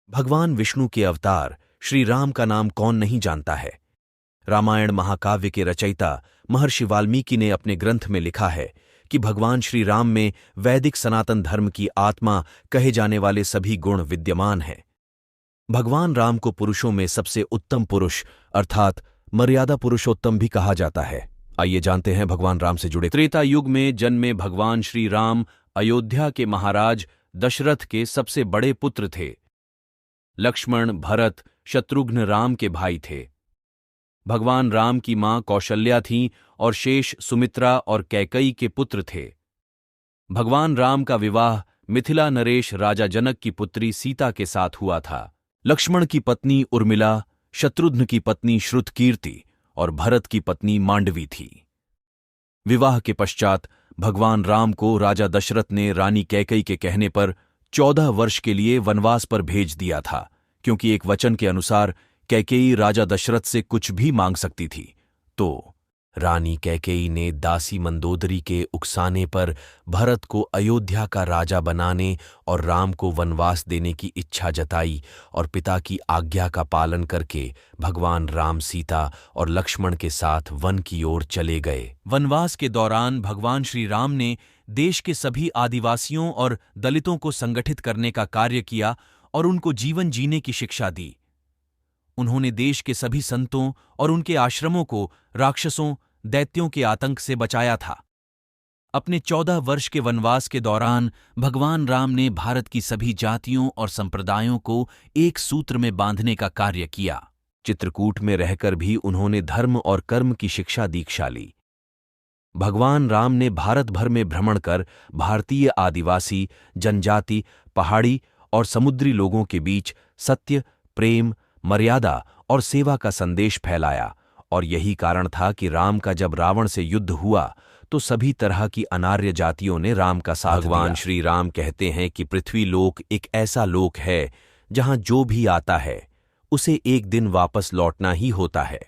भगवान विष्णु के अवतार श्री राम का नाम कौन नहीं जानता है। रामायण महाकाव्य के रचयिता महर्षि वाल्मीकि ने अपने ग्रंथ में लिखा है कि भगवान श्री राम में वैदिक सनातन धर्म की आत्मा कहे जाने वाले सभी गुण विद्यमान हैं। भगवान राम को पुरुषों में सबसे उत्तम पुरुष अर्थात मर्यादा पुरुषोत्तम भी कहा जाता है। आइए जानते हैं भगवान राम से जुड़े। त्रेता युग में जन्मे भगवान श्री राम अयोध्या के महाराज दशरथ के सबसे बड़े पुत्र थे। लक्ष्मण, भरत, शत्रुघ्न राम के भाई थे। भगवान राम की मां कौशल्या थीं और शेष सुमित्रा और कैकई के पुत्र थे। भगवान राम का विवाह मिथिला नरेश राजा जनक की पुत्री सीता के साथ हुआ था। लक्ष्मण की पत्नी उर्मिला, शत्रुघ्न की पत्नी श्रुतकीर्ति और भरत की पत्नी मांडवी थी। विवाह के पश्चात भगवान राम को राजा दशरथ ने रानी कैकई के कहने पर 14 वर्ष के लिए वनवास पर भेज दिया था, क्योंकि एक वचन के अनुसार कैकेयी राजा दशरथ से कुछ भी मांग सकती थी। तो रानी कैकेयी ने दासी मंदोदरी के उकसाने पर भरत को अयोध्या का राजा बनाने और राम को वनवास देने की इच्छा जताई और पिता की आज्ञा का पालन करके भगवान राम सीता और लक्ष्मण के साथ वन की ओर चले गए। वनवास के दौरान भगवान श्री राम ने देश के सभी आदिवासियों और दलितों को संगठित करने का कार्य किया और उनको जीवन जीने की शिक्षा दी। उन्होंने देश के सभी संतों और उनके आश्रमों को राक्षसों, दैत्यों के आतंक से बचाया था। अपने 14 वर्ष के वनवास के दौरान भगवान राम ने भारत की सभी जातियों और संप्रदायों को एक सूत्र में बांधने का कार्य किया। चित्रकूट में रहकर भी उन्होंने धर्म और कर्म की शिक्षा दीक्षा ली। भगवान राम ने भारत भर में भ्रमण कर भारतीय आदिवासी, जनजाति, पहाड़ी और समुद्री लोगों के बीच सत्य, प्रेम, मर्यादा और सेवा का संदेश फैलाया और यही कारण था कि राम का जब रावण से युद्ध हुआ तो सभी तरह की अनार्य जातियों ने राम का साथ दिया। भगवान श्री राम कहते हैं कि पृथ्वी लोक एक ऐसा लोक है जहां जो भी आता है उसे एक दिन वापस लौटना ही होता है।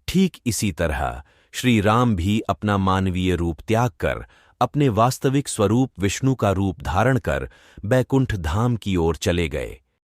ठीक इसी तरह श्री राम भी अपना मानवीय रूप त्याग कर अपने वास्तविक स्वरूप विष्णु का रूप धारण कर बैकुंठ धाम की ओर चले गए।